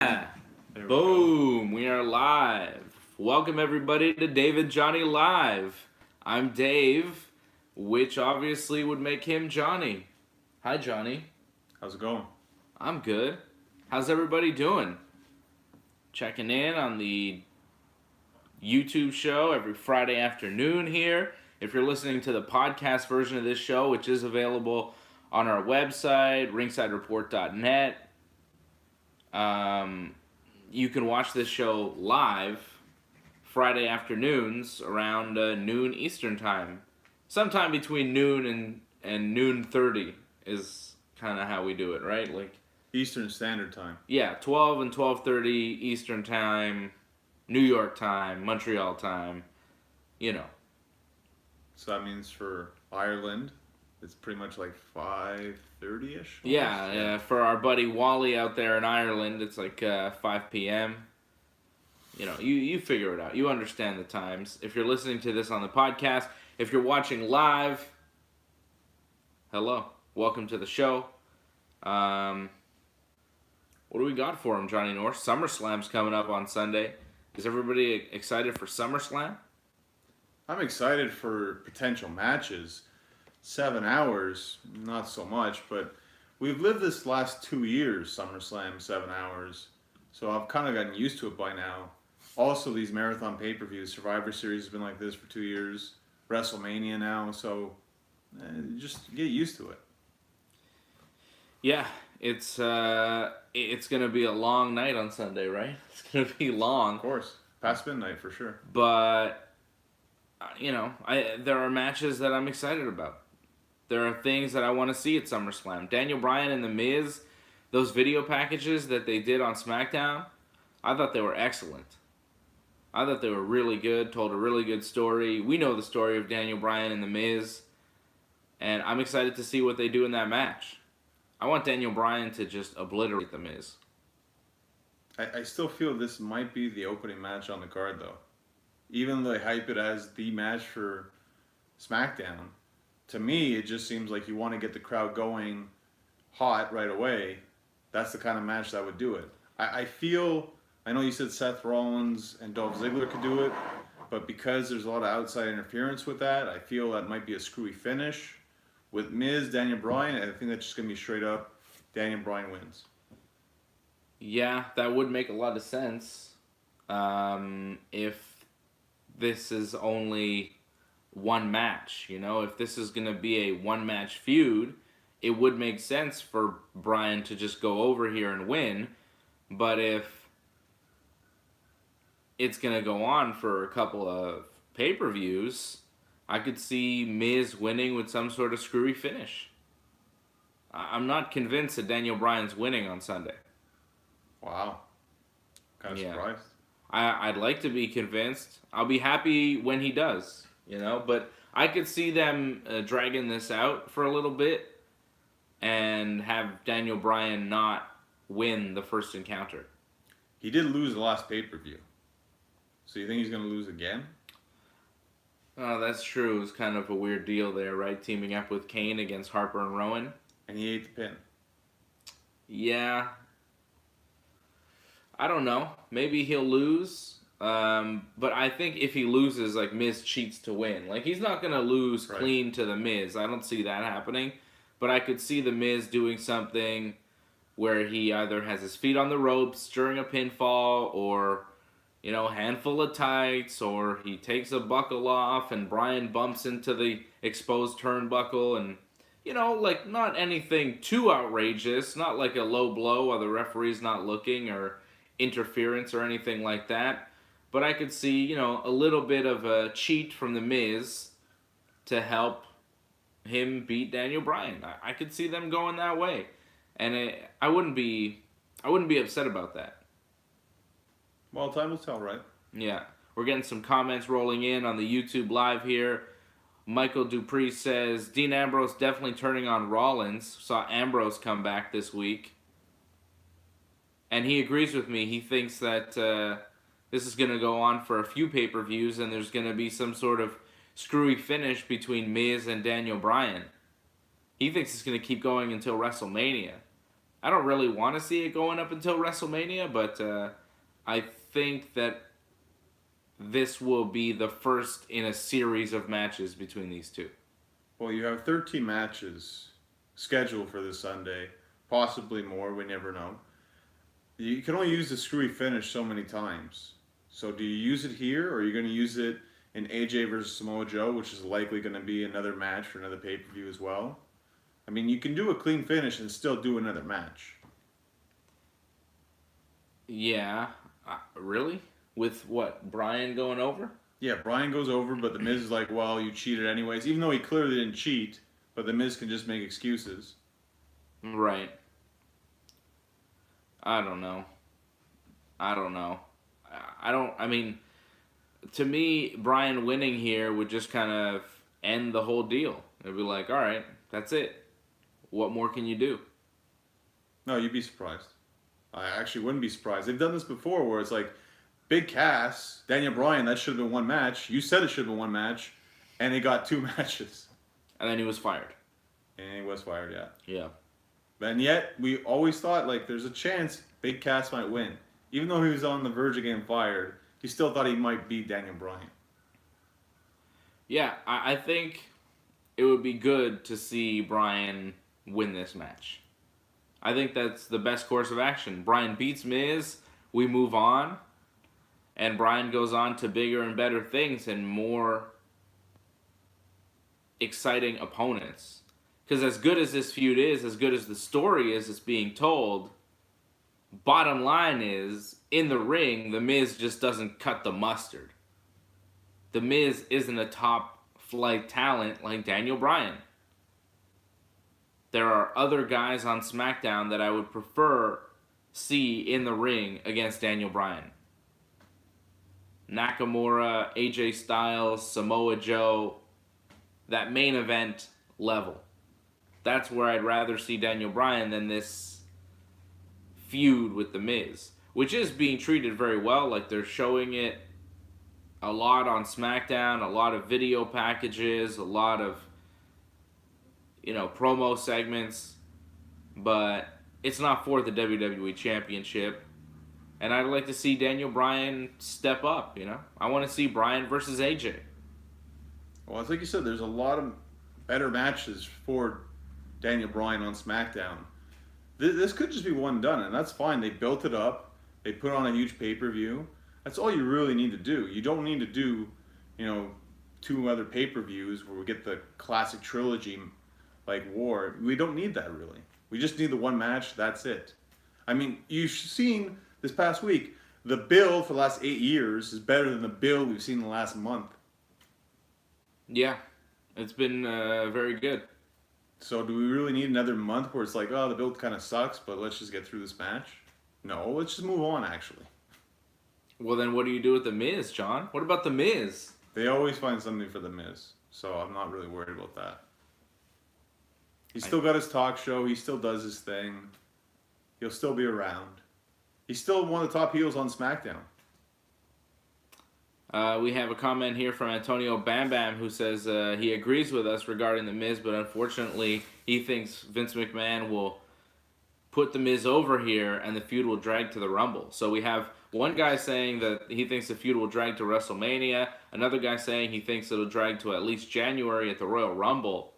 Yeah. Boom. We are live. Welcome everybody to David Johnny Live. I'm Dave, which obviously would make him Johnny. Hi Johnny. How's it going? I'm good. How's everybody doing? Checking in on the YouTube show every Friday afternoon here. If you're listening to the podcast version of this show, which is available on our website, ringsidereport.net, you can watch this show live Friday afternoons around noon Eastern time. Sometime between noon and noon 30 is kind of how we do it, right? Like Eastern Standard Time. yeah, 12 and 12:30 Eastern time, New York time, Montreal time, you know. So that means for Ireland, it's pretty much like 5:30ish. Yeah, for our buddy Wally out there in Ireland, it's like 5 p.m. You know, you figure it out. You understand the times. If you're listening to this on the podcast, if you're watching live, hello. Welcome to the show. What do we got for him, Johnny North? SummerSlam's coming up on Sunday. Is everybody excited for SummerSlam? I'm excited for potential matches. 7 hours, not so much, but we've lived this last 2 years, SummerSlam, 7 hours. So I've kind of gotten used to it by now. Also, these marathon pay-per-views, Survivor Series has been like this for 2 years. WrestleMania now, so just get used to it. Yeah, it's gonna be a long night on Sunday, right? It's gonna be long. Of course, past midnight for sure. But you know, there are matches that I'm excited about. There are things that I want to see at SummerSlam. Daniel Bryan and The Miz, those video packages that they did on SmackDown, I thought they were excellent. I thought they were really good, told a really good story. We know the story of Daniel Bryan and The Miz, and I'm excited to see what they do in that match. I want Daniel Bryan to just obliterate The Miz. I still feel this might be the opening match on the card, though. Even though they hype it as the match for SmackDown, to me, it just seems like you want to get the crowd going hot right away. That's the kind of match that would do it. I know you said Seth Rollins and Dolph Ziggler could do it, but because there's a lot of outside interference with that, I feel that might be a screwy finish. With Miz, Daniel Bryan, I think that's just going to be straight up Daniel Bryan wins. Yeah, that would make a lot of sense. If this is only one match, you know, if this is going to be a one-match feud, it would make sense for Bryan to just go over here and win. But if it's going to go on for a couple of pay-per-views, I could see Miz winning with some sort of screwy finish. I'm not convinced that Daniel Bryan's winning on Sunday. Wow. Kind of surprised. I'd like to be convinced. I'll be happy when he does, you know, but I could see them dragging this out for a little bit and have Daniel Bryan not win the first encounter. He did lose the last pay-per-view. So you think he's going to lose again? Oh, that's true. It was kind of a weird deal there, right? Teaming up with Kane against Harper and Rowan. And he ate the pin. Yeah. I don't know. Maybe he'll lose. But I think if he loses, like, Miz cheats to win. Like, he's not going to lose clean to The Miz. I don't see that happening. But I could see The Miz doing something where he either has his feet on the ropes during a pinfall, or, you know, handful of tights, or he takes a buckle off and Bryan bumps into the exposed turnbuckle, and, you know, like, not anything too outrageous, not like a low blow while the referee's not looking, or interference or anything like that. But I could see, you know, a little bit of a cheat from The Miz to help him beat Daniel Bryan. I could see them going that way. And I wouldn't be upset about that. Well, time will tell, right? Yeah. We're getting some comments rolling in on the YouTube live here. Michael Dupree says, Dean Ambrose definitely turning on Rollins. Saw Ambrose come back this week. And he agrees with me. He thinks that this is going to go on for a few pay-per-views, and there's going to be some sort of screwy finish between Miz and Daniel Bryan. He thinks it's going to keep going until WrestleMania. I don't really want to see it going up until WrestleMania, but I think that this will be the first in a series of matches between these two. Well, you have 13 matches scheduled for this Sunday, possibly more. We never know. You can only use the screwy finish so many times. So do you use it here, or are you going to use it in AJ versus Samoa Joe, which is likely going to be another match for another pay per view as well? I mean, you can do a clean finish and still do another match. Yeah, really? With what, Brian going over? Yeah, Brian goes over, but The Miz is like, well, you cheated anyways, even though he clearly didn't cheat, but The Miz can just make excuses. Right. I don't know. I don't know. I mean, to me, Brian winning here would just kind of end the whole deal. It'd be like, all right, that's it. What more can you do? No, you'd be surprised. I actually wouldn't be surprised. They've done this before where it's like, Big Cass, Daniel Bryan, that should have been one match. You said it should have been one match, and he got 2 matches. And then he was fired. And he was fired, yeah. Yeah. And yet, we always thought, like, there's a chance Big Cass might win. Even though he was on the verge of getting fired, he still thought he might beat Daniel Bryan. Yeah, I think it would be good to see Brian win this match. I think that's the best course of action. Brian beats Miz, we move on, and Brian goes on to bigger and better things and more exciting opponents. Because as good as this feud is, as good as the story is that's being told, bottom line is, in the ring, The Miz just doesn't cut the mustard. The Miz isn't a top flight talent like Daniel Bryan. There are other guys on SmackDown that I would prefer see in the ring against Daniel Bryan. Nakamura, AJ Styles, Samoa Joe, that main event level. That's where I'd rather see Daniel Bryan than this feud with The Miz, which is being treated very well. Like, they're showing it a lot on SmackDown, a lot of video packages, a lot of, promo segments, but it's not for the WWE Championship. And I'd like to see Daniel Bryan step up, I want to see Bryan versus AJ. Well, it's like you said, there's a lot of better matches for Daniel Bryan on SmackDown. This could just be one done, and that's fine. They built it up. They put on a huge pay-per-view. That's all you really need to do. You don't need to do, 2 other pay-per-views where we get the classic trilogy like War. We don't need that, really. We just need the one match. That's it. I mean, you've seen this past week, the build for the last 8 years is better than the build we've seen in the last month. Yeah, it's been very good. So do we really need another month where it's like, oh, the build kind of sucks, but let's just get through this match? No, let's just move on, actually. Well, then what do you do with The Miz, John? What about The Miz? They always find something for The Miz, so I'm not really worried about that. He's still got his talk show. He still does his thing. He'll still be around. He's still one of the top heels on SmackDown. We have a comment here from Antonio Bam Bam who says he agrees with us regarding The Miz, but unfortunately he thinks Vince McMahon will put The Miz over here and the feud will drag to the Rumble. So we have one guy saying that he thinks the feud will drag to WrestleMania, another guy saying he thinks it'll drag to at least January at the Royal Rumble,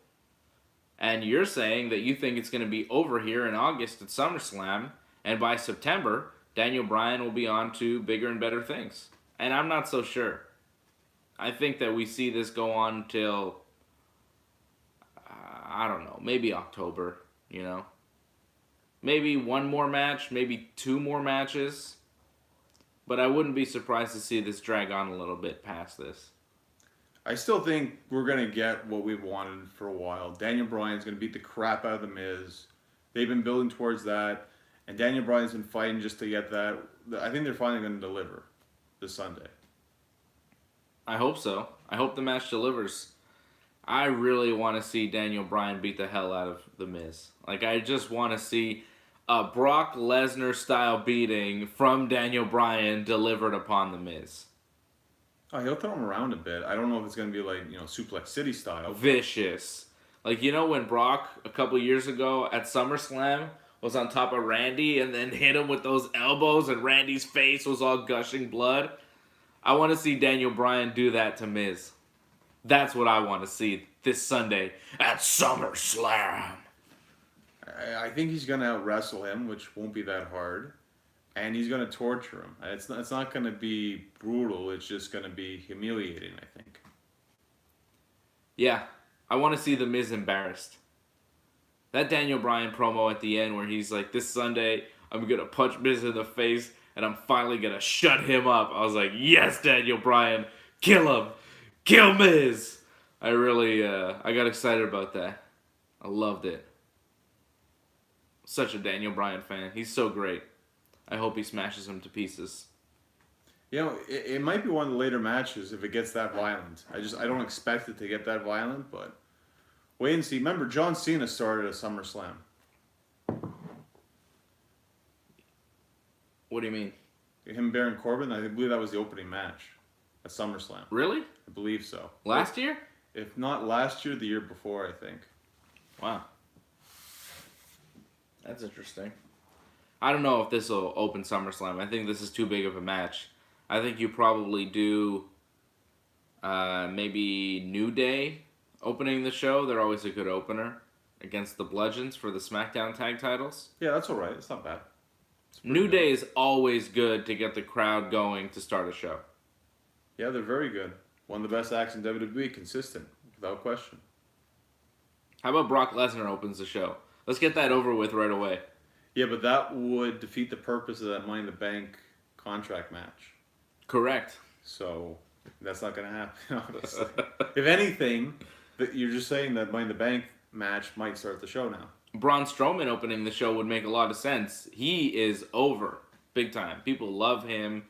and you're saying that you think it's going to be over here in August at SummerSlam, and by September, Daniel Bryan will be on to bigger and better things. And I'm not so sure. I think that we see this go on till, I don't know, maybe October, Maybe one more match, maybe 2 more matches. But I wouldn't be surprised to see this drag on a little bit past this. I still think we're going to get what we've wanted for a while. Daniel Bryan's going to beat the crap out of The Miz. They've been building towards that. And Daniel Bryan's been fighting just to get that. I think they're finally going to deliver this Sunday. I hope so. I hope the match delivers. I really want to see Daniel Bryan beat the hell out of The Miz. Like, I just want to see a Brock Lesnar style beating from Daniel Bryan delivered upon The Miz. Oh, he'll throw him around a bit. I don't know if it's going to be like, Suplex City style. Vicious. Like, when Brock, a couple years ago at SummerSlam, was on top of Randy and then hit him with those elbows, and Randy's face was all gushing blood. I want to see Daniel Bryan do that to Miz. That's what I want to see this Sunday at SummerSlam. I think he's going to out-wrestle him, which won't be that hard. And he's going to torture him. It's not going to be brutal. It's just going to be humiliating, I think. Yeah, I want to see The Miz embarrassed. That Daniel Bryan promo at the end where he's like, this Sunday, I'm going to punch Miz in the face, and I'm finally going to shut him up. I was like, yes, Daniel Bryan, kill him. Kill Miz. I really, I got excited about that. I loved it. Such a Daniel Bryan fan. He's so great. I hope he smashes him to pieces. You know, it might be one of the later matches if it gets that violent. I don't expect it to get that violent, but wait and see. Remember, John Cena started a SummerSlam. What do you mean? Him, Baron Corbin, I believe that was the opening match at SummerSlam. Really? I believe so. Last year? If not last year, the year before, I think. Wow. That's interesting. I don't know if this will open SummerSlam. I think this is too big of a match. I think you probably do maybe New Day opening the show. They're always a good opener against the Bludgeons for the SmackDown tag titles. Yeah, that's all right. It's not bad. New Day is always good to get the crowd going to start a show. Yeah, they're very good. One of the best acts in WWE, consistent, without question. How about Brock Lesnar opens the show? Let's get that over with right away. Yeah, but that would defeat the purpose of that Money in the Bank contract match. Correct. So that's not going to happen, honestly. If anything, you're just saying that Money in the Bank match might start the show now. Braun Strowman opening the show would make a lot of sense. He is over big time. People love him,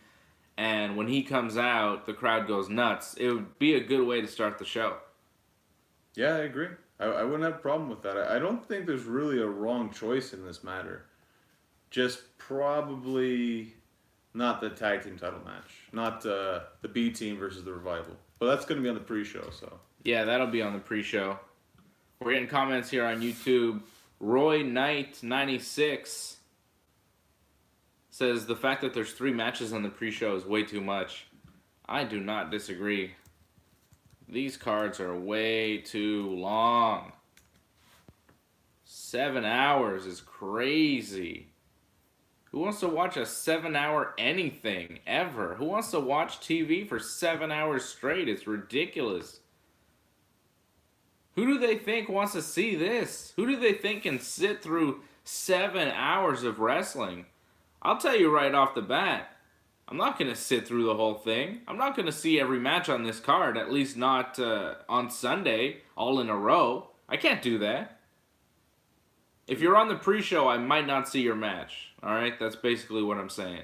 and when he comes out, the crowd goes nuts. It would be a good way to start the show. Yeah, I agree. I wouldn't have a problem with that. I don't think there's really a wrong choice in this matter. Just probably not the tag team title match. Not the B team versus the Revival. But that's going to be on the pre-show, so. Yeah, that'll be on the pre-show. We're getting comments here on YouTube. Roy Knight 96 says the fact that there's 3 matches on the pre-show is way too much. I do not disagree. These cards are way too long. 7 hours is crazy. Who wants to watch a 7-hour anything ever? Who wants to watch TV for 7 hours straight? It's ridiculous. Who do they think wants to see this? Who do they think can sit through 7 hours of wrestling? I'll tell you right off the bat, I'm not going to sit through the whole thing. I'm not going to see every match on this card, at least not on Sunday, all in a row. I can't do that. If you're on the pre-show, I might not see your match. All right? That's basically what I'm saying.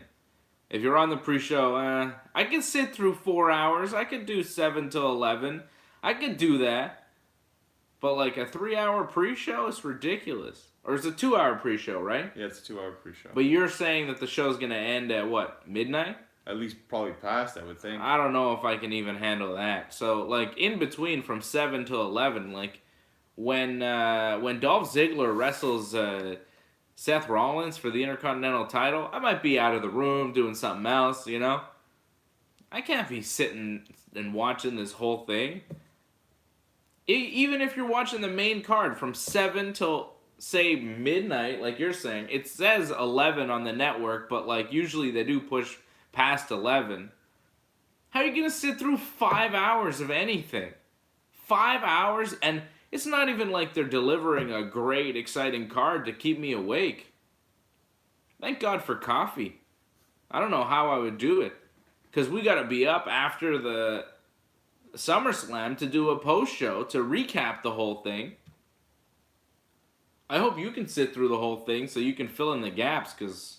If you're on the pre-show, I can sit through 4 hours. I could do 7 till 11. I could do that. But like a 3-hour pre-show is ridiculous. Or it's a 2-hour pre-show, right? Yeah, it's a 2-hour pre-show. But you're saying that the show's going to end at what, midnight? At least probably past, I would think. I don't know if I can even handle that. So like in between from 7 to 11, like when Dolph Ziggler wrestles Seth Rollins for the Intercontinental title, I might be out of the room doing something else, you know? I can't be sitting and watching this whole thing. Even if you're watching the main card from 7 till, say, midnight, like you're saying, it says 11 on the network, but like usually they do push past 11. How are you going to sit through 5 hours of anything? 5 hours? And it's not even like they're delivering a great, exciting card to keep me awake. Thank God for coffee. I don't know how I would do it. Because we got to be up after the SummerSlam to do a post-show to recap the whole thing. I hope you can sit through the whole thing so you can fill in the gaps, because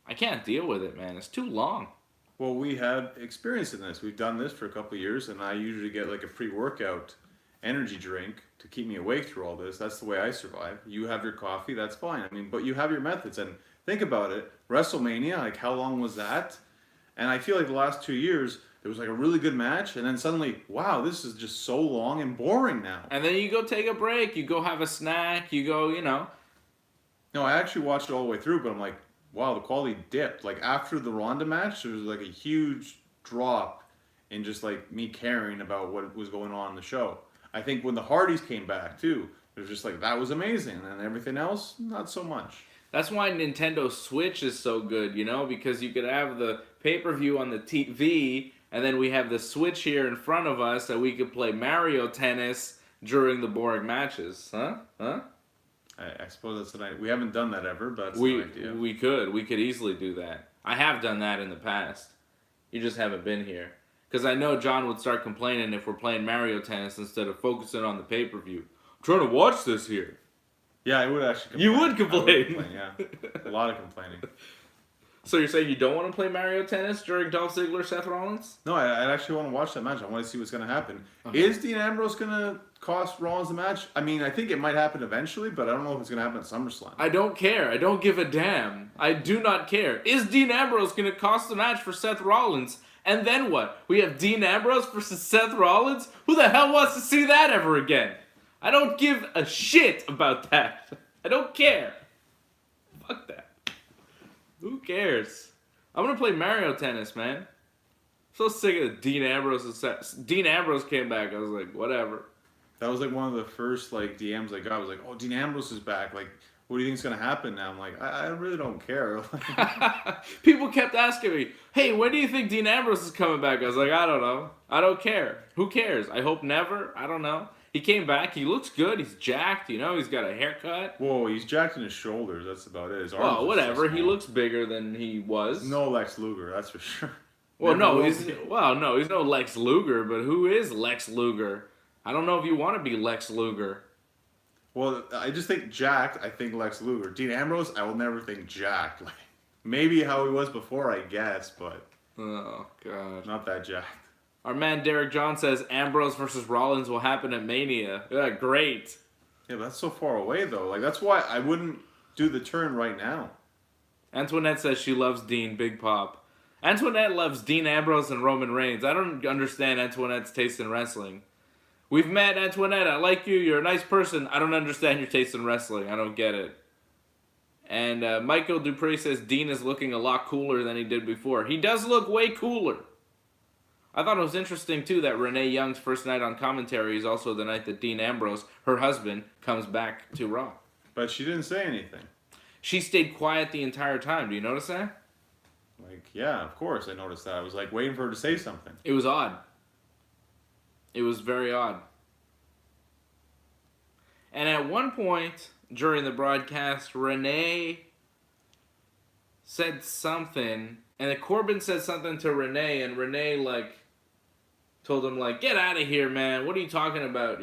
I can't deal with it, man. It's too long. Well, we had experience in this. We've done this for a couple of years, and I usually get like a pre-workout energy drink to keep me awake through all this. That's the way I survive. You have your coffee, that's fine. I mean, but you have your methods. And think about it. WrestleMania, like how long was that? And I feel like the last 2 years, there was like a really good match, and then suddenly, wow, this is just so long and boring now. And then you go take a break, you go have a snack, you go, you know. No, I actually watched it all the way through, but I'm like, wow, the quality dipped. Like after the Ronda match, there was like a huge drop in just like me caring about what was going on in the show. I think when the Hardys came back too, it was just like that was amazing, and everything else not so much. That's why Nintendo Switch is so good, because you could have the pay-per-view on the TV, and then we have the Switch here in front of us that we could play Mario Tennis during the boring matches. Huh? I suppose that's an idea. We haven't done that ever, but that's We an idea. we could easily do that. I have done that in the past. You just haven't been here. Because I know John would start complaining if we're playing Mario Tennis instead of focusing on the pay-per-view. I'm trying to watch this here. Yeah, I would actually. You would I complain. complain, yeah, a lot of complaining. So you're saying you don't want to play Mario Tennis during Dolph Ziggler Seth Rollins? No, I actually want to watch that match. I want to see what's going to happen. Okay. Is Dean Ambrose going to cost Rollins the match? I mean, I think it might happen eventually, but I don't know if it's going to happen at SummerSlam. I don't care. I don't give a damn. I do not care. Is Dean Ambrose going to cost the match for Seth Rollins? And then what? We have Dean Ambrose versus Seth Rollins? Who the hell wants to see that ever again? I don't give a shit about that. I don't care. Fuck that. Who cares? I'm gonna play Mario Tennis, man. I'm so sick of Dean Ambrose. Dean Ambrose came back. I was like, whatever. That was like one of the first like DMs I got. I was like, oh, Dean Ambrose is back. Like, what do you think's going to happen now? I'm like, I really don't care. People kept asking me, hey, when do you think Dean Ambrose is coming back? I was like, I don't know. I don't care. Who cares? I hope never. I don't know. He came back. He looks good. He's jacked. He's got a haircut. Whoa, he's jacked in his shoulders. That's about it. His arms Well, are whatever. so He small. looks bigger than he was. No Lex Luger, that's for sure. Well, Never no, will he's be. no Lex Luger, but who is Lex Luger? I don't know if you want to be Lex Luger. Well, I just think jacked. I think Lex Luger. Dean Ambrose, I will never think jacked. Like maybe how he was before, I guess, but Oh God. not that jacked. Our man Derek John says Ambrose versus Rollins will happen at Mania. Yeah, great. Yeah, but that's so far away though. Like that's why I wouldn't do the turn right now. Antoinette says she loves Dean Big Pop. Antoinette loves Dean Ambrose and Roman Reigns. I don't understand Antoinette's taste in wrestling. We've met, Antoinette. I like you. You're a nice person. I don't understand your taste in wrestling. I don't get it. And Michael Dupree says Dean is looking a lot cooler than he did before. He does look way cooler. I thought it was interesting, too, that Renee Young's first night on commentary is also the night that Dean Ambrose, her husband, comes back to Raw. But she didn't say anything. She stayed quiet the entire time. Do you notice that? Like, yeah, of course I noticed that. I was like waiting for her to say something. It was odd. It was very odd. And at one point during the broadcast, Renee said something, and then Corbin said something to Renee, and Renee, told him, get out of here, man. What are you talking about,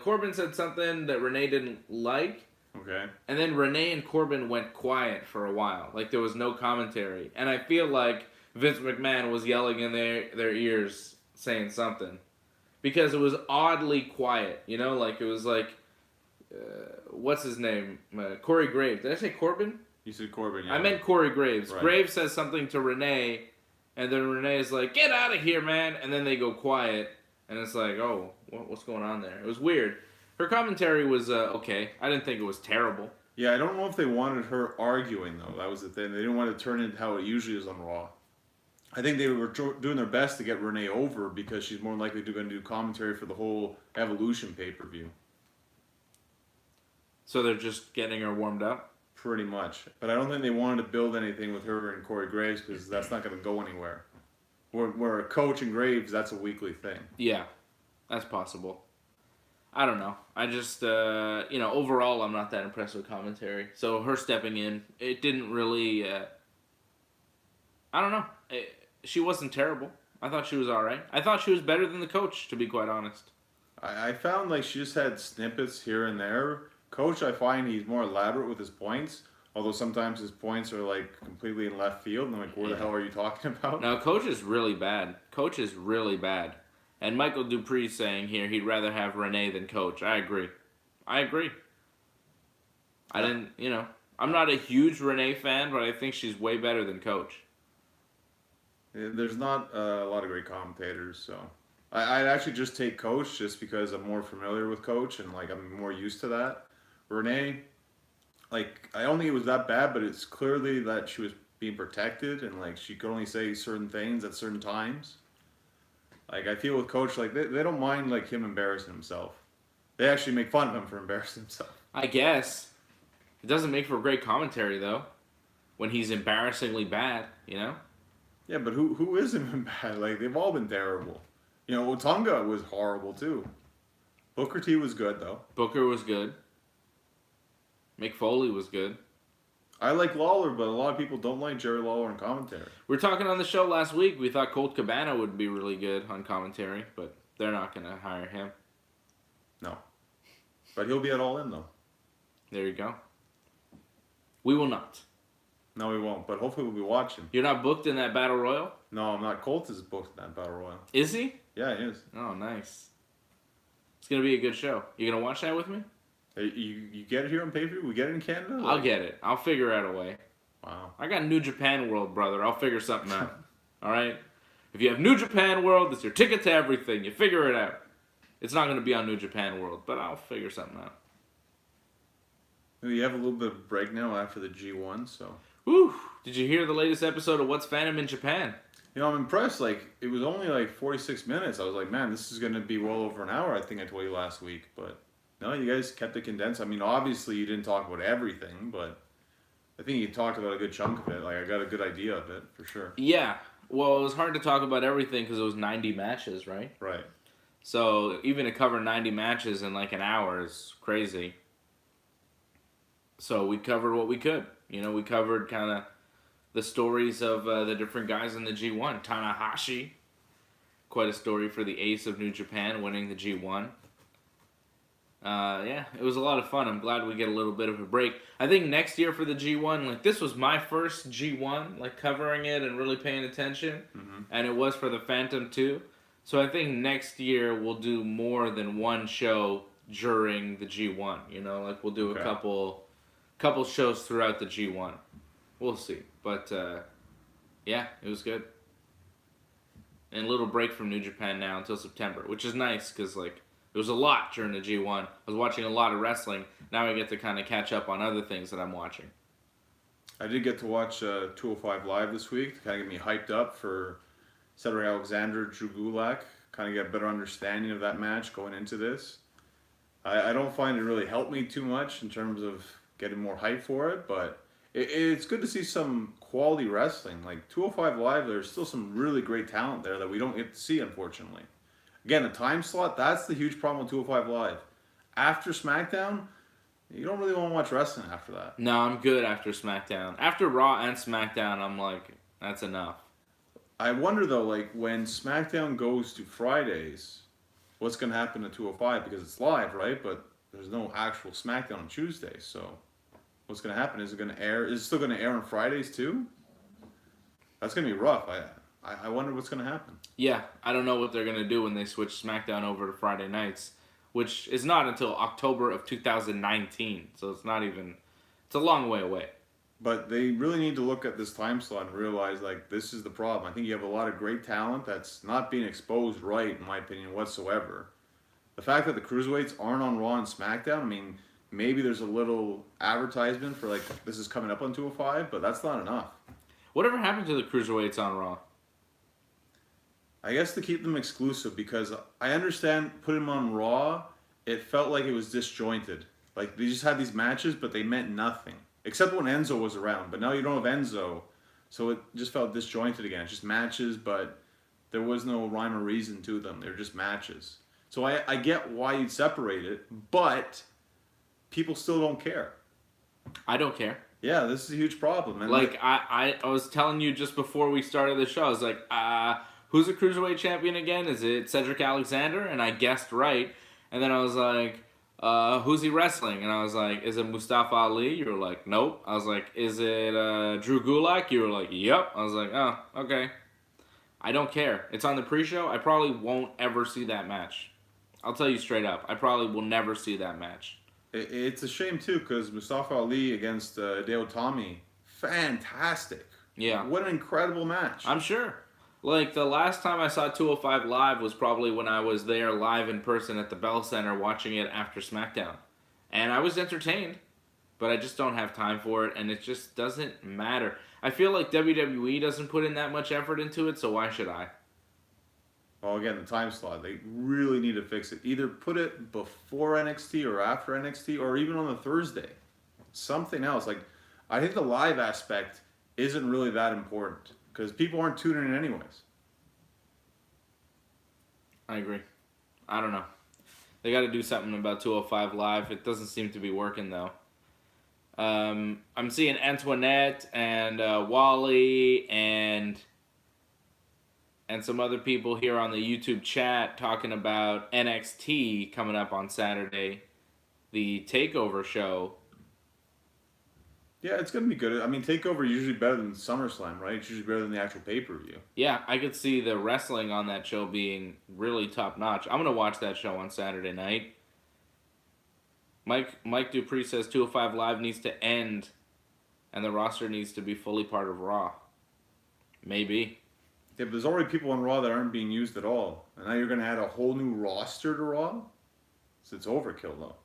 Corbin said something that Renee didn't like, Okay. and then Renee and Corbin went quiet for a while. There was no commentary. And I feel like Vince McMahon was yelling in their ears, saying something. Because it was oddly quiet, it was what's his name? Corey Graves. Did I say Corbin? You said Corbin, yeah. I meant Corey Graves. Right. Graves says something to Renee, and then Renee is like, get out of here, man. And then they go quiet, and it's like, oh, what's going on there? It was weird. Her commentary was okay. I didn't think it was terrible. Yeah, I don't know if they wanted her arguing, though. That was the thing. They didn't want to turn it into how it usually is on Raw. I think they were doing their best to get Renee over because she's more likely going to do commentary for the whole Evolution pay-per-view. So they're just getting her warmed up? Pretty much. But I don't think they wanted to build anything with her and Corey Graves because that's not going to go anywhere. Where a coach and Graves, that's a weekly thing. Yeah, that's possible. I don't know. I just, overall, I'm not that impressed with commentary. So her stepping in, it didn't really, I don't know. She wasn't terrible. I thought she was all right. I thought she was better than the coach, to be quite honest. I found she just had snippets here and there. Coach, I find he's more elaborate with his points. Although sometimes his points are completely in left field. And I'm like, what the hell are you talking about? No, Coach is really bad. Coach is really bad. And Michael Dupree's saying here he'd rather have Renee than Coach. I agree. I didn't, I'm not a huge Renee fan, but I think she's way better than Coach. There's not a lot of great commentators, so I'd actually just take Coach just because I'm more familiar with Coach and I'm more used to that. Renee, like I don't think it was that bad, but it's clearly that she was being protected and like she could only say certain things at certain times. Like I feel with Coach, like they don't mind like him embarrassing himself. They actually make fun of him for embarrassing himself. I guess it doesn't make for great commentary though, when he's embarrassingly bad. You know. Yeah, but who isn't been bad? Like they've all been terrible. You know, Otunga was horrible too. Booker T was good though. Booker was good. Mick Foley was good. I like Lawler, but a lot of people don't like Jerry Lawler in commentary. We were talking on the show last week. We thought Colt Cabana would be really good on commentary, but they're not going to hire him. No. But he'll be at All In, though. There you go. We will not. No, we won't. But hopefully we'll be watching. You're not booked in that Battle Royal? No, I'm not. Colt is booked in that Battle Royal. Is he? Yeah, he is. Oh, nice. It's going to be a good show. You going to watch that with me? Hey, you get it here on pay-per-view? We get it in Canada? I'll get it. I'll figure out a way. Wow. I got New Japan World, brother. I'll figure something out. All right? If you have New Japan World, it's your ticket to everything. You figure it out. It's not going to be on New Japan World, but I'll figure something out. You have a little bit of break now after the G1, so... Whew. Did you hear the latest episode of What's Fandom in Japan? You know, I'm impressed. Like, it was only like 46 minutes. I was like, man, this is going to be well over an hour, I think I told you last week, but... No, you guys kept it condensed. I mean, obviously you didn't talk about everything, but I think you talked about a good chunk of it. Like, I got a good idea of it, for sure. Yeah. Well, it was hard to talk about everything because it was 90 matches, right? Right. So, even to cover 90 matches in like an hour is crazy. So, we covered what we could. You know, we covered kind of the stories of the different guys in the G1. Tanahashi, quite a story for the ace of New Japan winning the G1. Yeah, it was a lot of fun. I'm glad we get a little bit of a break. I think next year for the G1, like this was my first G1, like covering it and really paying attention, and it was for the Phantom too. So I think next year we'll do more than one show during the G1. You know, like we'll do a couple shows throughout the G1. We'll see, but yeah, it was good. And a little break from New Japan now until September, which is nice because like. It was a lot during the G1. I was watching a lot of wrestling. Now I get to kind of catch up on other things that I'm watching. I did get to watch 205 Live this week to kind of get me hyped up for Cedric Alexander, Drew Gulak. Kind of get a better understanding of that match going into this. I don't find it really helped me too much in terms of getting more hype for it, but it's good to see some quality wrestling. Like 205 Live, there's still some really great talent there that we don't get to see, unfortunately. Again, the time slot, that's the huge problem with 205 Live. After SmackDown, you don't really want to watch wrestling after that. No, I'm good after SmackDown. After Raw and SmackDown, I'm like, that's enough. I wonder, though, like, when SmackDown goes to Fridays, what's going to happen to 205? Because it's live, right? But there's no actual SmackDown on Tuesday, so what's going to happen? Is it going to air? Is it still going to air on Fridays, too? That's going to be rough. I wonder what's going to happen. Yeah, I don't know what they're going to do when they switch SmackDown over to Friday nights, which is not until October of 2019. So it's not even, it's a long way away. But they really need to look at this time slot and realize, like, this is the problem. I think you have a lot of great talent that's not being exposed right, in my opinion, whatsoever. The fact that the Cruiserweights aren't on Raw and SmackDown, I mean, maybe there's a little advertisement for, like, this is coming up on 205, but that's not enough. Whatever happened to the Cruiserweights on Raw? I guess to keep them exclusive, because I understand putting them on Raw, it felt like it was disjointed. Like, they just had these matches, but they meant nothing. Except when Enzo was around. But now you don't have Enzo, so it just felt disjointed again. It's just matches, but there was no rhyme or reason to them. They were just matches. So I get why you'd separate it, but people still don't care. I don't care. Yeah, this is a huge problem. And like, I was telling you just before we started the show, I was like, who's the Cruiserweight champion again? Is it Cedric Alexander? And I guessed right. And then I was like, who's he wrestling? And I was like, is it Mustafa Ali? You were like, nope. I was like, is it Drew Gulak? You were like, yep. I was like, oh, okay. I don't care. It's on the pre-show. I probably won't ever see that match. I'll tell you straight up. I probably will never see that match. It's a shame, too, because Mustafa Ali against Hideo Itami, fantastic. Yeah. What an incredible match. I'm sure. Like, the last time I saw 205 Live was probably when I was there live in person at the Bell Center watching it after SmackDown. And I was entertained. but I just don't have time for it, and it just doesn't matter. I feel like WWE doesn't put in that much effort into it, so why should I? Well, again, the time slot, they really need to fix it. Either put it before NXT or after NXT, or even on the Thursday. Something else. Like, I think the live aspect isn't really that important because people aren't tuning in anyways. I agree. I don't know. They got to do something about 205 Live. It doesn't seem to be working, though. I'm seeing Antoinette and Wally and some other people here on the YouTube chat talking about NXT coming up on Saturday, the TakeOver show. Yeah, it's going to be good. I mean, TakeOver is usually better than SummerSlam, right? It's usually better than the actual pay-per-view. Yeah, I could see the wrestling on that show being really top-notch. I'm going to watch that show on Saturday night. Mike Dupree says 205 Live needs to end and the roster needs to be fully part of Raw. Maybe. Yeah, but there's already people on Raw that aren't being used at all. And now you're going to add a whole new roster to Raw? So it's overkill, though.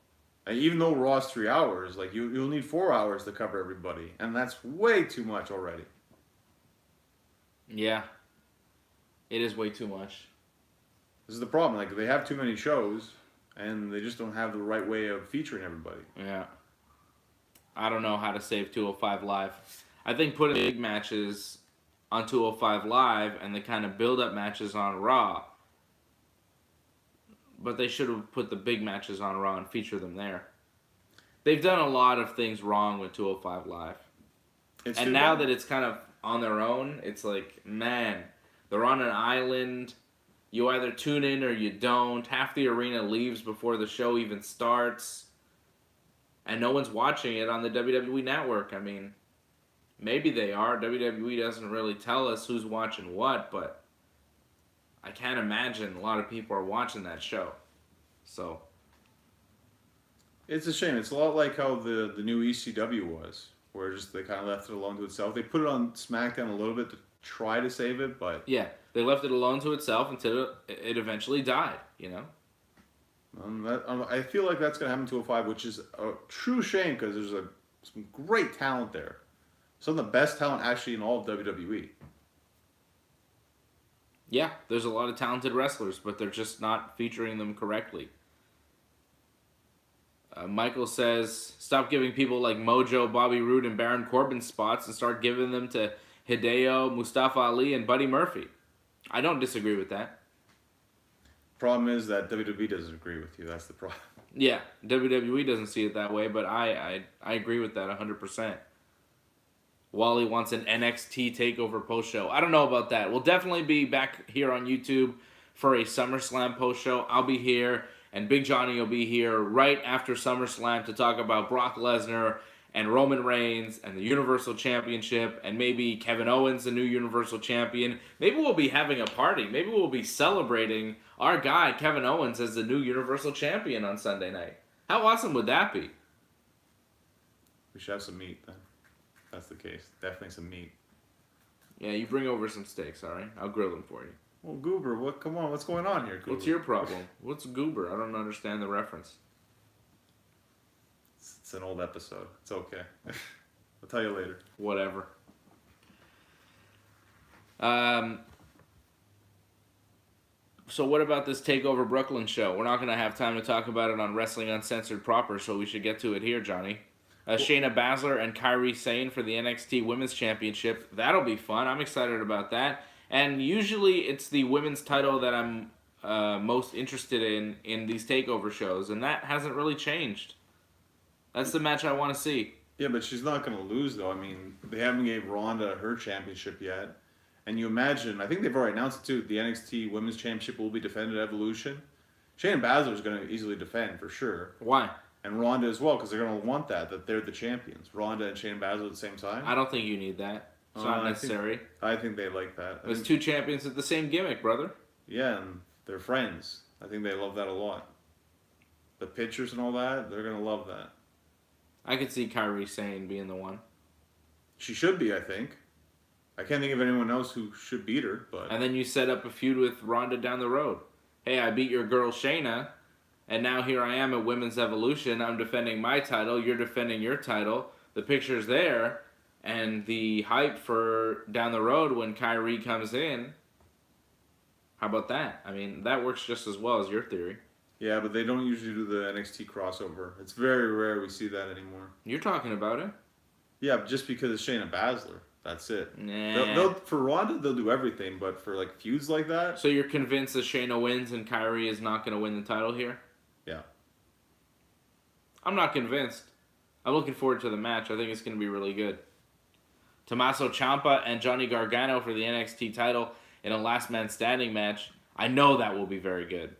And even though Raw's 3 hours, like you'll need 4 hours to cover everybody. And that's way too much already. Yeah. It is way too much. This is the problem. Like, they have too many shows, and they just don't have the right way of featuring everybody. Yeah. I don't know how to save 205 Live. I think putting big matches on 205 Live and the kind of build-up matches on Raw. But they should have put the big matches on Raw and feature them there. They've done a lot of things wrong with 205 Live. And now that it's kind of on their own, it's like, man, they're on an island. You either tune in or you don't. Half the arena leaves before the show even starts. And no one's watching it on the WWE Network. I mean, maybe they are. WWE doesn't really tell us who's watching what, but I can't imagine a lot of people are watching that show. So it's a shame. It's a lot like how the new ECW was, where just they kind of left it alone to itself. They put it on SmackDown a little bit to try to save it, but yeah, they left it alone to itself until it eventually died. You know. I feel like that's going to happen to 205, which is a true shame because there's some great talent there. Some of the best talent actually in all of WWE. Yeah, there's a lot of talented wrestlers, but they're just not featuring them correctly. Michael says, stop giving people like Mojo, Bobby Roode, and Baron Corbin spots and start giving them to Hideo, Mustafa Ali, and Buddy Murphy. I don't disagree with that. Problem is that WWE doesn't agree with you. That's the problem. Yeah, WWE doesn't see it that way, but I agree with that 100%. Wally wants an NXT TakeOver post show. I don't know about that. We'll definitely be back here on YouTube for a SummerSlam post show. I'll be here, and Big Johnny will be here right after SummerSlam to talk about Brock Lesnar and Roman Reigns and the Universal Championship, and maybe Kevin Owens, the new Universal Champion. Maybe we'll be having a party. Maybe we'll be celebrating our guy, Kevin Owens, as the new Universal Champion on Sunday night. How awesome would that be? We should have some meat then. That's the case. Definitely some meat. Yeah, you bring over some steaks, all right? I'll grill them for you. Well, Goober, come on, what's going on here, Goober? What's your problem? What's Goober? I don't understand the reference. It's an old episode. It's okay. I'll tell you later. Whatever. So what about this TakeOver Brooklyn show? We're not going to have time to talk about it on Wrestling Uncensored proper, so we should get to it here, Johnny. Shayna Baszler and Kairi Sane for the NXT Women's Championship. That'll be fun. I'm excited about that. And usually it's the women's title that I'm most interested in these TakeOver shows, and that hasn't really changed. That's the match I want to see. Yeah, but she's not going to lose, though. I mean, they haven't gave Ronda her championship yet. And you imagine, I think they've already announced it too, the NXT Women's Championship will be defended at Evolution. Shayna Baszler is going to easily defend, for sure. Why? And Ronda as well, because they're going to want that they're the champions. Ronda and Shayna Baszler at the same time. I don't think you need that. It's not necessary. I think they like that. There's two champions with the same gimmick, brother. Yeah, and they're friends. I think they love that a lot. The pictures and all that, they're going to love that. I could see Kairi Sane being the one. She should be, I think. I can't think of anyone else who should beat her, but... And then you set up a feud with Ronda down the road. Hey, I beat your girl Shayna, And now here I am at Women's Evolution. I'm defending my title. You're defending your title. The picture's there. And the hype for down the road when Kyrie comes in. How about that? I mean, that works just as well as your theory. Yeah, but they don't usually do the NXT crossover. It's very rare we see that anymore. You're talking about it. Yeah, just because it's Shayna Baszler. That's it. Nah. For Ronda, they'll do everything, but for like feuds like that. So you're convinced that Shayna wins and Kyrie is not going to win the title here? Yeah. I'm not convinced. I'm looking forward to the match. I think it's going to be really good. Tommaso Ciampa and Johnny Gargano for the NXT title in a last man standing match. I know that will be very good.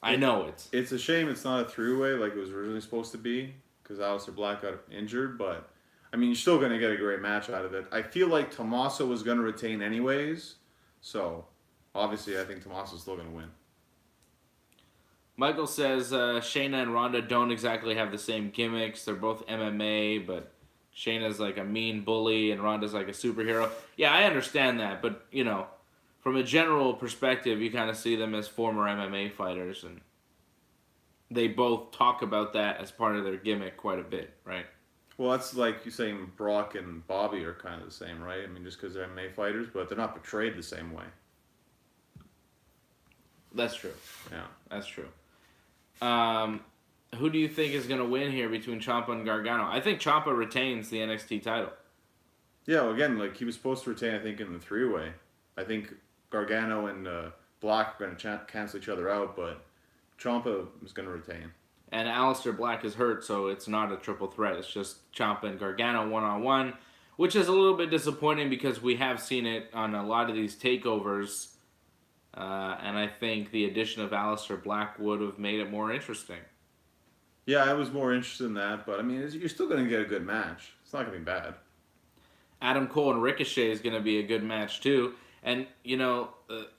I know it. It's a shame it's not a three-way like it was originally supposed to be because Aleister Black got injured, but I mean, you're still going to get a great match out of it. I feel like Tommaso was going to retain anyways, so obviously I think Tommaso's still going to win. Michael says Shayna and Ronda don't exactly have the same gimmicks. They're both MMA, but Shayna's like a mean bully and Ronda's like a superhero. Yeah, I understand that, but, you know, from a general perspective, you kind of see them as former MMA fighters, and they both talk about that as part of their gimmick quite a bit, right? Well, that's like you saying Brock and Bobby are kind of the same, right? I mean, just because they're MMA fighters, but they're not portrayed the same way. That's true. Yeah. That's true. Who do you think is going to win here between Ciampa and Gargano? I think Ciampa retains the NXT title. Yeah, well, again, like he was supposed to retain, I think, in the three-way. I think Gargano and Black are going to cancel each other out, but Ciampa is going to retain. And Aleister Black is hurt, so it's not a triple threat. It's just Ciampa and Gargano one-on-one, which is a little bit disappointing because we have seen it on a lot of these takeovers, and I think the addition of Aleister Black would have made it more interesting. Yeah, I was more interested in that, but I mean, you're still going to get a good match. It's not going to be bad. Adam Cole and Ricochet is going to be a good match, too. And, you know,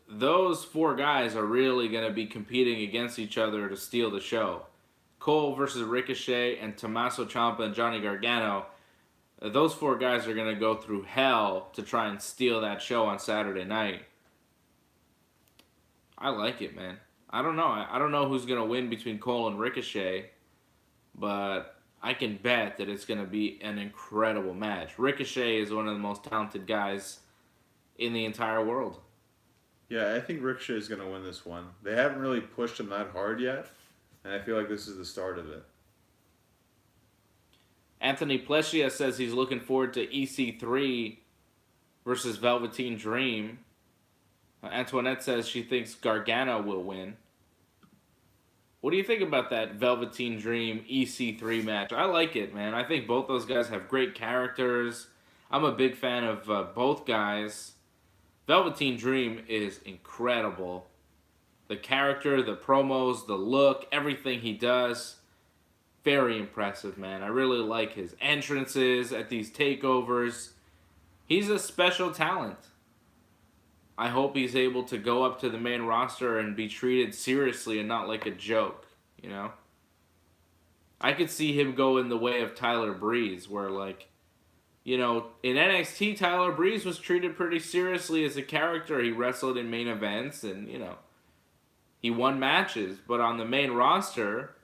those four guys are really going to be competing against each other to steal the show. Cole versus Ricochet and Tommaso Ciampa and Johnny Gargano, those four guys are going to go through hell to try and steal that show on Saturday night. I like it, man. I don't know. I don't know who's going to win between Cole and Ricochet, but I can bet that it's going to be an incredible match. Ricochet is one of the most talented guys in the entire world. Yeah, I think Ricochet is going to win this one. They haven't really pushed him that hard yet, and I feel like this is the start of it. Anthony Plessia says he's looking forward to EC3 versus Velveteen Dream. Antoinette says she thinks Gargano will win. What do you think about that Velveteen Dream EC3 match? I like it, man. I think both those guys have great characters. I'm a big fan of both guys. Velveteen Dream is incredible. The character, the promos, the look, everything he does. Very impressive, man. I really like his entrances at these takeovers. He's a special talent. I hope he's able to go up to the main roster and be treated seriously and not like a joke, you know? I could see him go in the way of Tyler Breeze, where, like, you know, in NXT, Tyler Breeze was treated pretty seriously as a character. He wrestled in main events and, you know, he won matches. But on the main roster,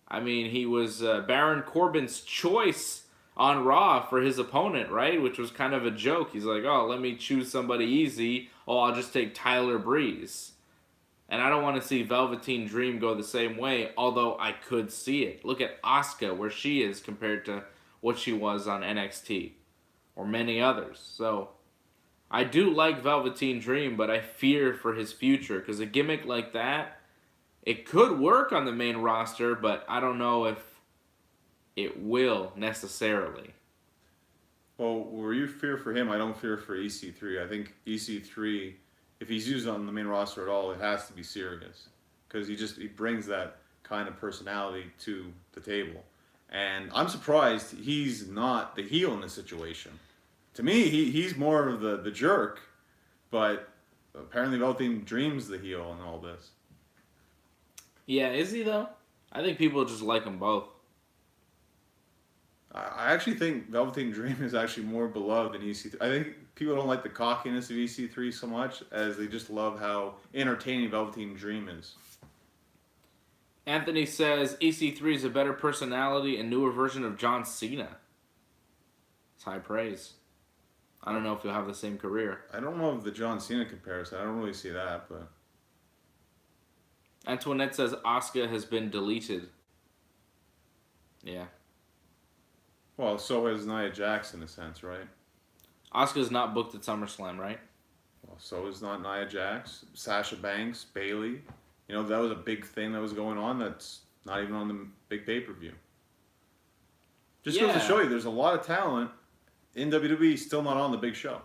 I mean, he was Baron Corbin's choice on Raw for his opponent, right? Which was kind of a joke. He's like, oh, let me choose somebody easy. Oh, I'll just take Tyler Breeze. And I don't want to see Velveteen Dream go the same way, although I could see it. Look at Asuka, where she is compared to what she was on NXT, or many others. So, I do like Velveteen Dream, but I fear for his future, because a gimmick like that, it could work on the main roster, but I don't know if it will necessarily. Well, where you fear for him, I don't fear for EC3. I think EC3, if he's used on the main roster at all, it has to be serious, because he brings that kind of personality to the table. And I'm surprised he's not the heel in this situation. To me, he's more of the jerk, but apparently Velveteen Dream's the heel in all this. Yeah, is he though? I think people just like them both. I actually think Velveteen Dream is actually more beloved than EC3. I think people don't like the cockiness of EC3 so much as they just love how entertaining Velveteen Dream is. Anthony says EC3 is a better personality and newer version of John Cena. It's high praise. I don't know if he'll have the same career. I don't know if the John Cena comparison. I don't really see that, but Antoinette says Asuka has been deleted. Yeah. well, so is Nia Jax in a sense, right? Asuka's not booked at SummerSlam, right? Well, so is not Nia Jax, Sasha Banks, Bailey. You know, that was a big thing that was going on. That's not even on the big pay-per-view. Just goes to show you, there's a lot of talent in WWE still not on the big show.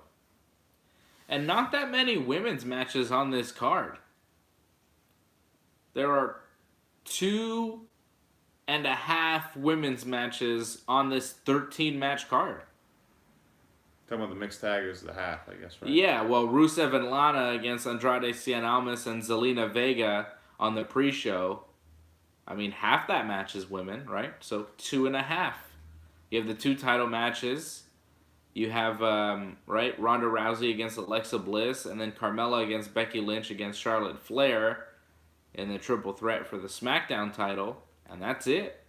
And not that many women's matches on this card. There are 2.5 women's matches on this 13-match card. Talking about the mixed tag is the half, I guess, right? Yeah, well, Rusev and Lana against Andrade Cien Almas and Zelina Vega on the pre-show. I mean, half that match is women, right? So 2.5. You have the 2 title matches. You have, right, Ronda Rousey against Alexa Bliss, and then Carmella against Becky Lynch against Charlotte Flair in the triple threat for the SmackDown title, and that's it.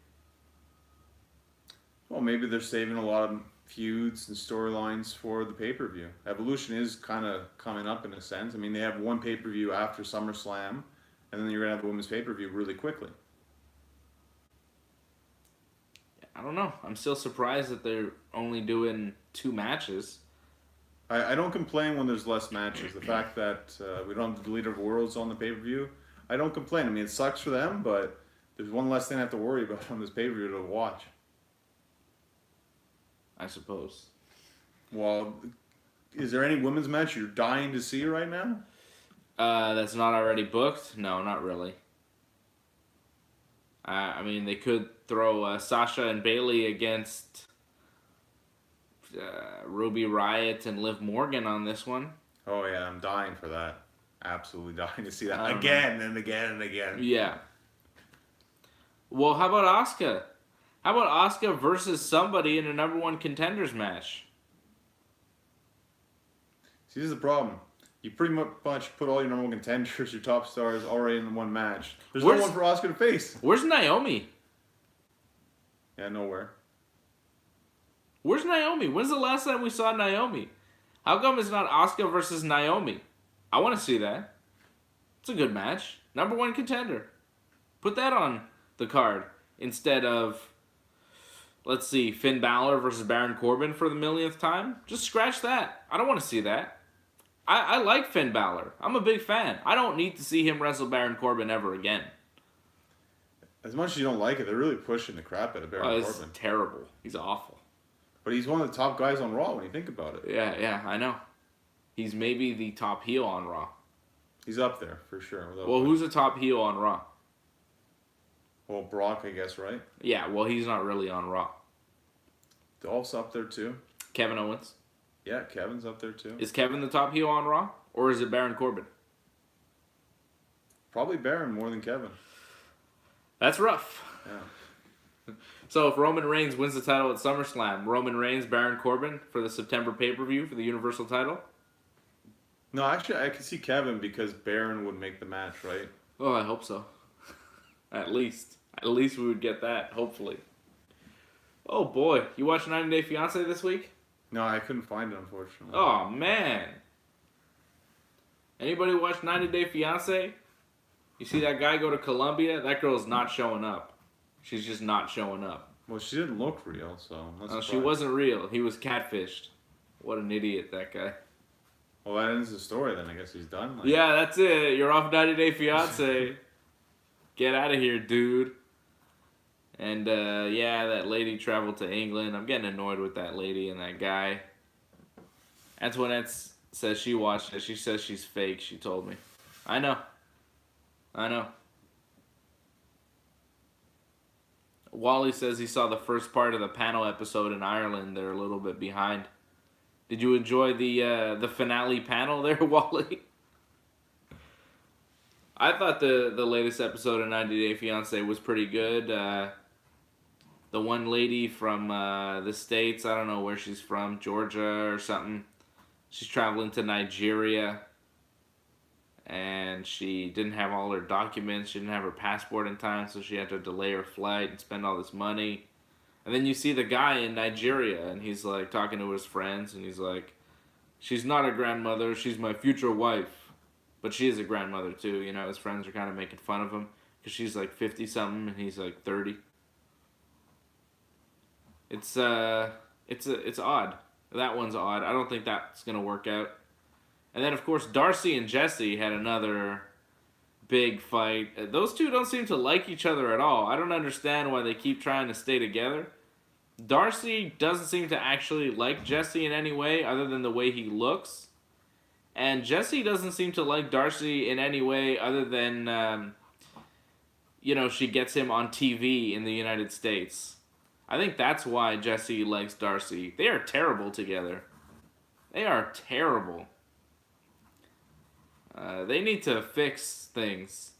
Well, maybe they're saving a lot of feuds and storylines for the pay-per-view. Evolution is kind of coming up in a sense. I mean, they have one pay-per-view after SummerSlam, and then you're going to have a women's pay-per-view really quickly. I don't know. I'm still surprised that they're only doing 2 matches. I don't complain when there's less matches. The fact that we don't have the Leader of Worlds on the pay-per-view, I don't complain. I mean, it sucks for them, but there's one less thing I have to worry about on this pay-per-view to watch. I suppose. Well, is there any women's match you're dying to see right now? That's not already booked? No, not really. I mean, they could throw Sasha and Bailey against Ruby Riott and Liv Morgan on this one. Oh, yeah, I'm dying for that. Absolutely dying to see that again and again and again. Yeah. Well, how about Asuka? How about Asuka versus somebody in a number 1 contenders match? See, this is the problem. You pretty much put all your number 1 contenders, your top stars, already in one match. There's no one for Asuka to face. Where's Naomi? Yeah, nowhere. Where's Naomi? When's the last time we saw Naomi? How come it's not Asuka versus Naomi? I want to see that. It's a good match. Number 1 contender. Put that on the card instead of, let's see, Finn Balor versus Baron Corbin for the millionth time. Just scratch that. I don't want to see that. I like Finn Balor. I'm a big fan. I don't need to see him wrestle Baron Corbin ever again. As much as you don't like it, they're really pushing the crap out of Baron Corbin. It's terrible. He's awful. But he's one of the top guys on Raw when you think about it. Yeah, I know. He's maybe the top heel on Raw. He's up there, for sure. Well, who's the top heel on Raw? Well, Brock, I guess, right? Yeah, well, he's not really on Raw. Dolph's up there, too. Kevin Owens. Yeah, Kevin's up there, too. Is Kevin the top heel on Raw? Or is it Baron Corbin? Probably Baron more than Kevin. That's rough. Yeah. So if Roman Reigns wins the title at SummerSlam, Roman Reigns, Baron Corbin for the September pay-per-view for the Universal title? No, actually, I could see Kevin because Baron would make the match, right? Oh, I hope so. At least we would get that, hopefully. Oh boy, you watched 90 Day Fiancé this week? No, I couldn't find it, unfortunately. Oh man. Anybody watch 90 Day Fiancé? You see that guy go to Colombia? That girl's not showing up. She's just not showing up. Well, she didn't look real, so... No, she wasn't real. He was catfished. What an idiot, that guy. Well, that ends the story then. I guess he's done. Like... Yeah, that's it. You're off 90 Day Fiancé. Get out of here, dude. And, yeah, that lady traveled to England. I'm getting annoyed with that lady and that guy. Antoinette says she watched it. She says she's fake, she told me. I know. Wally says he saw the first part of the panel episode in Ireland. They're a little bit behind. Did you enjoy the finale panel there, Wally? I thought the latest episode of 90 Day Fiancé was pretty good. The one lady from the States, I don't know where she's from, Georgia or something. She's traveling to Nigeria. and she didn't have all her documents. She didn't have her passport in time, so she had to delay her flight and spend all this money. And then you see the guy in Nigeria, and he's like talking to his friends, and he's like, "She's not a grandmother. She's my future wife." But she is a grandmother too. You know, his friends are kind of making fun of him because she's like 50 something and he's like 30. It's odd. That one's odd. I don't think that's gonna work out. And then of course Darcy and Jesse had another big fight. Those two don't seem to like each other at all. I don't understand why they keep trying to stay together. Darcy doesn't seem to actually like Jesse in any way other than the way he looks. And Jesse doesn't seem to like Darcy in any way other than, she gets him on TV in the United States. I think that's why Jesse likes Darcy. They are terrible together. They are terrible. They need to fix things.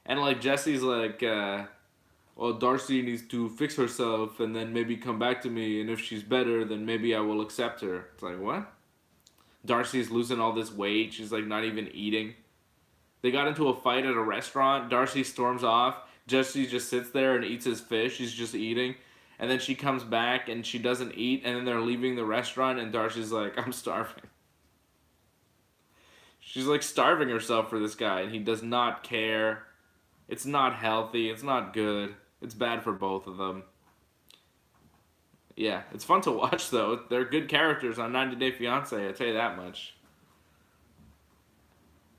And like Jesse's like, well, Darcy needs to fix herself and then maybe come back to me, and if she's better, then maybe I will accept her. It's like, what? Darcy's losing all this weight. She's like not even eating. They got into a fight at a restaurant. Darcy storms off. Jesse just sits there and eats his fish. He's just eating. And then she comes back and she doesn't eat. And then they're leaving the restaurant and Darcy's like, I'm starving. She's like starving herself for this guy and he does not care. It's not healthy. It's not good. It's bad for both of them. Yeah, it's fun to watch though. They're good characters on 90 Day Fiancé, I tell you that much.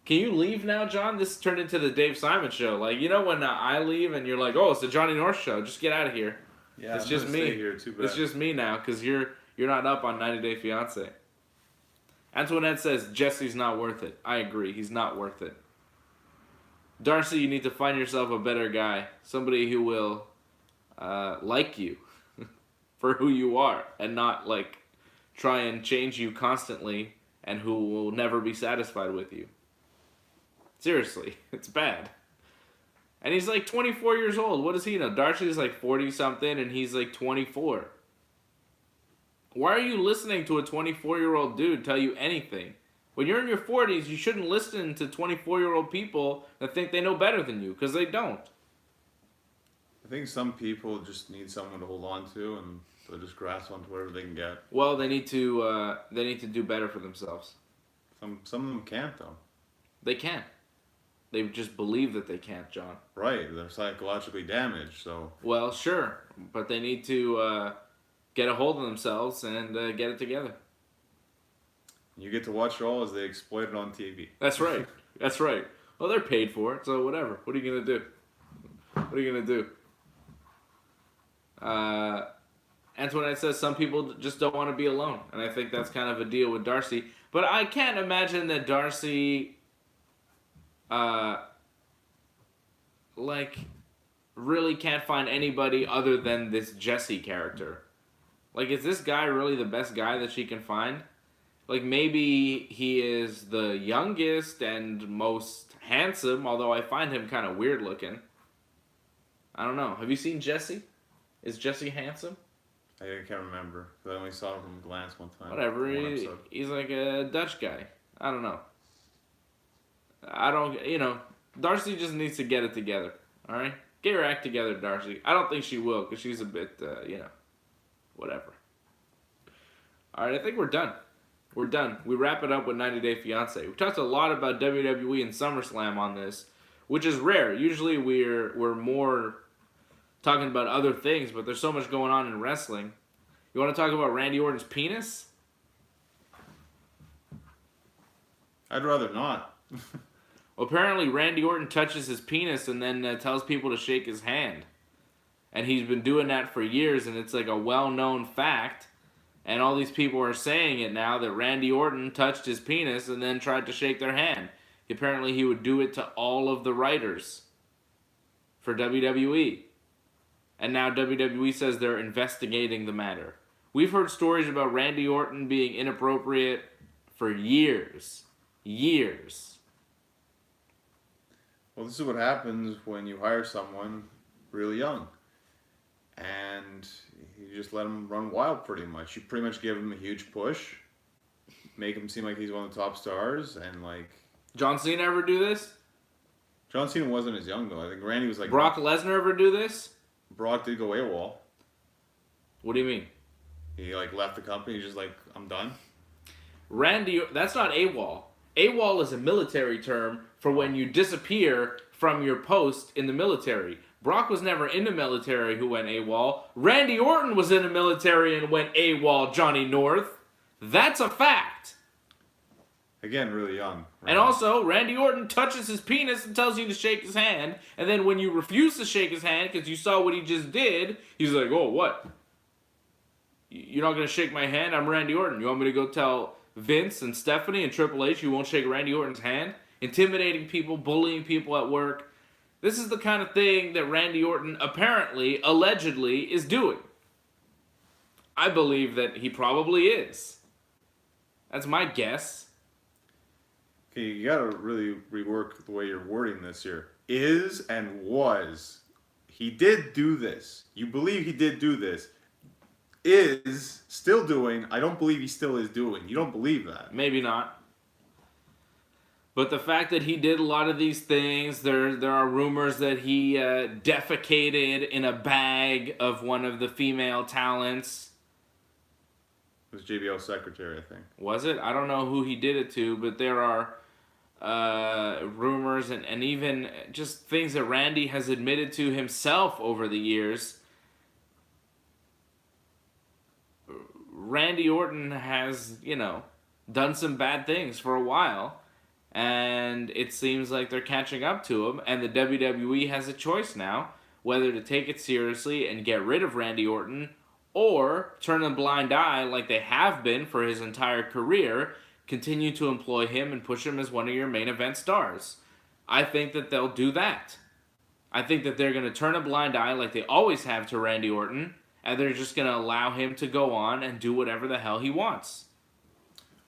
Can you leave now, John? This turned into the Dave Simon show. Like, you know when I leave and you're like, oh, it's the Johnny North show. Just get out of here. Yeah, it's I'm just gonna me. stay here, too bad. It's just me now because you're not up on 90 Day Fiancé. Antoinette says Jesse's not worth it. I agree. He's not worth it. Darcy, you need to find yourself a better guy. Somebody who will like you for who you are and not like try and change you constantly and who will never be satisfied with you. Seriously, it's bad. And he's like 24 years old. What does he know? Darcy's like 40 something and he's like 24. Why are you listening to a 24-year-old dude tell you anything? When you're in your 40s, you shouldn't listen to 24-year-old people that think they know better than you, because they don't. I think some people just need someone to hold on to, and they'll just grasp onto whatever they can get. Well, they need to do better for themselves. Some of them can't, though. They can't. They just believe that they can't, John. Right, they're psychologically damaged, so... Well, sure, but they need to get a hold of themselves and get it together. You get to watch it all as they exploit it on TV. That's right. That's right. Well, they're paid for it, so whatever. What are you going to do? What are you going to do? Antoinette says some people just don't want to be alone, and I think that's kind of a deal with Darcy. But I can't imagine that Darcy, really can't find anybody other than this Jesse character. Like, is this guy really the best guy that she can find? Like, maybe he is the youngest and most handsome, although I find him kind of weird looking. I don't know. Have you seen Jesse? Is Jesse handsome? I can't remember. I only saw him from a glance one time. Whatever. He's like a Dutch guy. I don't know. Darcy just needs to get it together. All right? Get your act together, Darcy. I don't think she will because she's a bit, whatever. All right, I think we're done. We're done. We wrap it up with 90 Day Fiancé. We talked a lot about WWE and SummerSlam on this, which is rare. Usually we're more talking about other things, but there's so much going on in wrestling. You want to talk about Randy Orton's penis? I'd rather not. Well, apparently Randy Orton touches his penis and then tells people to shake his hand. And he's been doing that for years, and it's like a well-known fact. And all these people are saying it now that Randy Orton touched his penis and then tried to shake their hand. Apparently he would do it to all of the writers for WWE. And now WWE says they're investigating the matter. We've heard stories about Randy Orton being inappropriate for years. Years. Well, this is what happens when you hire someone really young. And you just let him run wild pretty much. You pretty much give him a huge push. Make him seem like he's one of the top stars. And, John Cena ever do this? John Cena wasn't as young though. I think Randy was like Brock Lesnar ever do this? Brock did go AWOL. What do you mean? He like left the company. He's just like, I'm done. Randy, that's not AWOL. AWOL is a military term for when you disappear from your post in the military. Brock was never in the military who went AWOL. Randy Orton was in the military and went AWOL, Johnny North. That's a fact. Again, really young. And also, Randy Orton touches his penis and tells you to shake his hand. And then when you refuse to shake his hand because you saw what he just did, he's like, oh, what? You're not going to shake my hand? I'm Randy Orton. You want me to go tell Vince and Stephanie and Triple H you won't shake Randy Orton's hand? Intimidating people, bullying people at work. This is the kind of thing that Randy Orton apparently, allegedly, is doing. I believe that he probably is. That's my guess. Okay, you gotta really rework the way you're wording this here. Is and was. He did do this. You believe he did do this. Is still doing. I don't believe he still is doing. You don't believe that. Maybe not. But the fact that he did a lot of these things, there are rumors that he defecated in a bag of one of the female talents. It was JBL's secretary, I think. Was it? I don't know who he did it to, but there are rumors and even just things that Randy has admitted to himself over the years. Randy Orton has, done some bad things for a while. And it seems like they're catching up to him. And the WWE has a choice now whether to take it seriously and get rid of Randy Orton or turn a blind eye like they have been for his entire career, continue to employ him and push him as one of your main event stars. I think that they'll do that. I think that they're going to turn a blind eye like they always have to Randy Orton, and they're just going to allow him to go on and do whatever the hell he wants.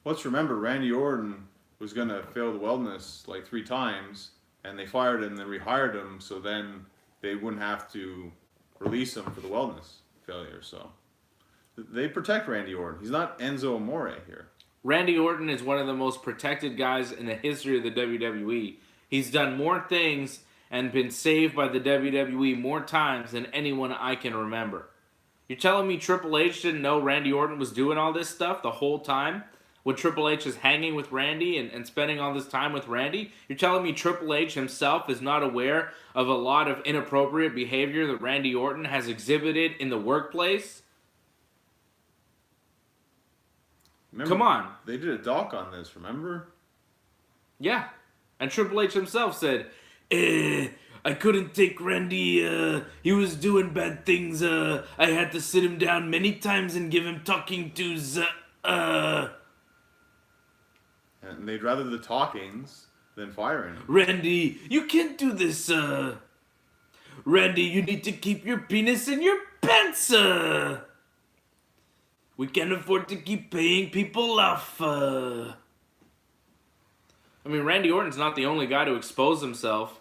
Let's remember, Randy Orton was going to fail the wellness like 3 times, and they fired him and then rehired him, so then they wouldn't have to release him for the wellness failure. So they protect Randy Orton. He's not Enzo Amore here. Randy Orton is one of the most protected guys in the history of the WWE. He's done more things and been saved by the WWE more times than anyone I can remember. You're telling me Triple H didn't know Randy Orton was doing all this stuff the whole time? When Triple H is hanging with Randy and spending all this time with Randy? You're telling me Triple H himself is not aware of a lot of inappropriate behavior that Randy Orton has exhibited in the workplace? Remember, come on. They did a doc on this, remember? Yeah. And Triple H himself said, I couldn't take Randy, he was doing bad things, I had to sit him down many times and give him talking tos, And they'd rather the talkings than firing him. Randy, you can't do this, Randy, you need to keep your penis in your pants, We can't afford to keep paying people off, I mean, Randy Orton's not the only guy to expose himself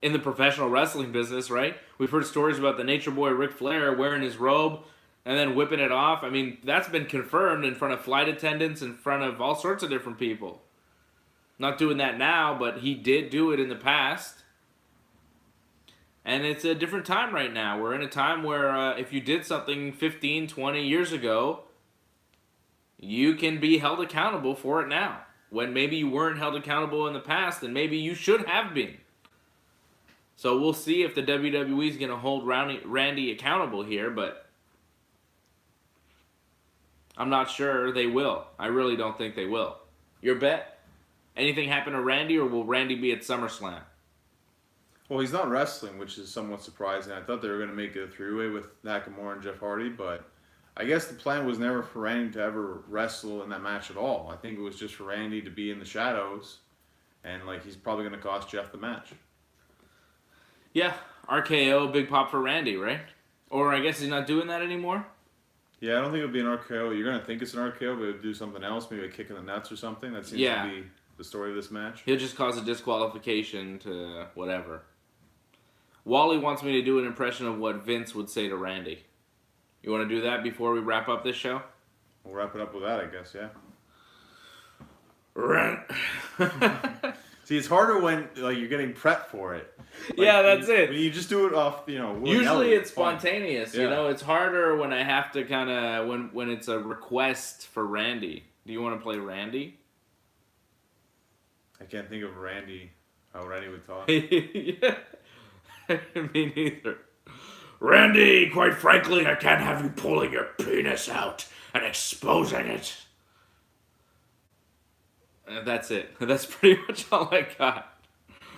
in the professional wrestling business, right? We've heard stories about the Nature Boy Ric Flair wearing his robe and then whipping it off. I mean, that's been confirmed in front of flight attendants, in front of all sorts of different people. Not doing that now, but he did do it in the past. And it's a different time right now. We're in a time where if you did something 15, 20 years ago, you can be held accountable for it now. When maybe you weren't held accountable in the past, and maybe you should have been. So we'll see if the WWE is going to hold Randy accountable here, but I'm not sure they will. I really don't think they will. Your bet? Anything happen to Randy, or will Randy be at SummerSlam? Well, he's not wrestling, which is somewhat surprising. I thought they were going to make it a 3-way with Nakamura and Jeff Hardy, but I guess the plan was never for Randy to ever wrestle in that match at all. I think it was just for Randy to be in the shadows, and he's probably going to cost Jeff the match. Yeah, RKO, big pop for Randy, right? Or I guess he's not doing that anymore? Yeah, I don't think it'll be an RKO. You're going to think it's an RKO, but it'll do something else, maybe a kick in the nuts or something. That seems to be the story of this match. He'll just cause a disqualification to whatever. Wally wants me to do an impression of what Vince would say to Randy. You want to do that before we wrap up this show? We'll wrap it up with that, I guess, yeah. See, it's harder when like you're getting prepped for it. Like, Yeah, that's it. When you just do it off, Usually it's fine. spontaneous. Yeah. You know, it's harder when I have to kind of when it's a request for Randy. Do you want to play Randy? I can't think of Randy. How Randy would talk. Yeah. Me neither. Randy, quite frankly, I can't have you pulling your penis out and exposing it. That's it. That's pretty much all I got.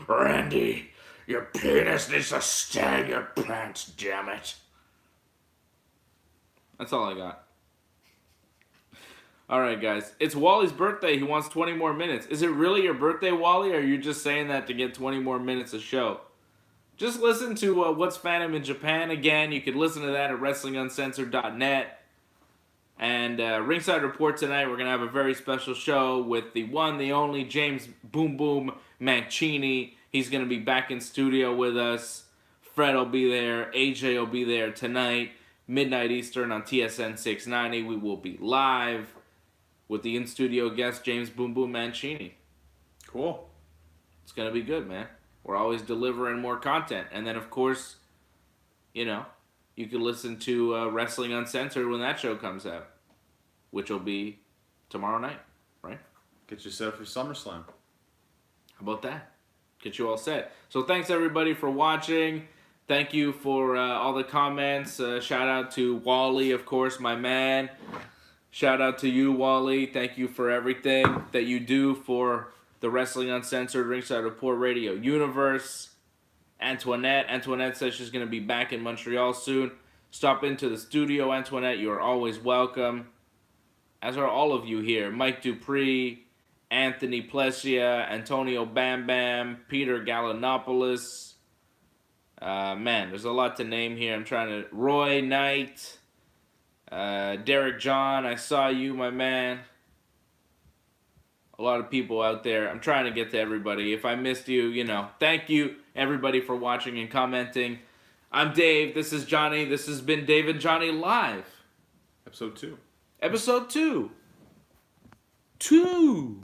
Randy, your penis needs to stay in your pants, damn it. That's all I got. Alright, guys. It's Wally's birthday. He wants 20 more minutes. Is it really your birthday, Wally, or are you just saying that to get 20 more minutes of show? Just listen to What's Phantom in Japan again. You can listen to that at WrestlingUncensored.net. And Ringside Report tonight, we're going to have a very special show with the one, the only James Boom Boom Mancini. He's going to be back in studio with us. Fred will be there. AJ will be there tonight. Midnight Eastern on TSN 690. We will be live with the in-studio guest, James Boom Boom Mancini. Cool. It's going to be good, man. We're always delivering more content. And then, of course, you can listen to Wrestling Uncensored when that show comes out, which will be tomorrow night, right? Get you set for SummerSlam. How about that? Get you all set. So thanks, everybody, for watching. Thank you for all the comments. Shout out to Wally, of course, my man. Shout out to you, Wally. Thank you for everything that you do for the Wrestling Uncensored Ringside Report Radio universe. Antoinette says she's going to be back in Montreal soon. Stop into the studio, Antoinette. You are always welcome. As are all of you here. Mike Dupree, Anthony Plesia, Antonio Bam Bam, Peter Gallinopoulos. Man, there's a lot to name here. I'm trying to... Roy Knight. Derek John, I saw you, my man. A lot of people out there. I'm trying to get to everybody. If I missed you, thank you, everybody, for watching and commenting. I'm Dave. This is Johnny. This has been Dave and Johnny Live. Episode 2. Episode 2. 2.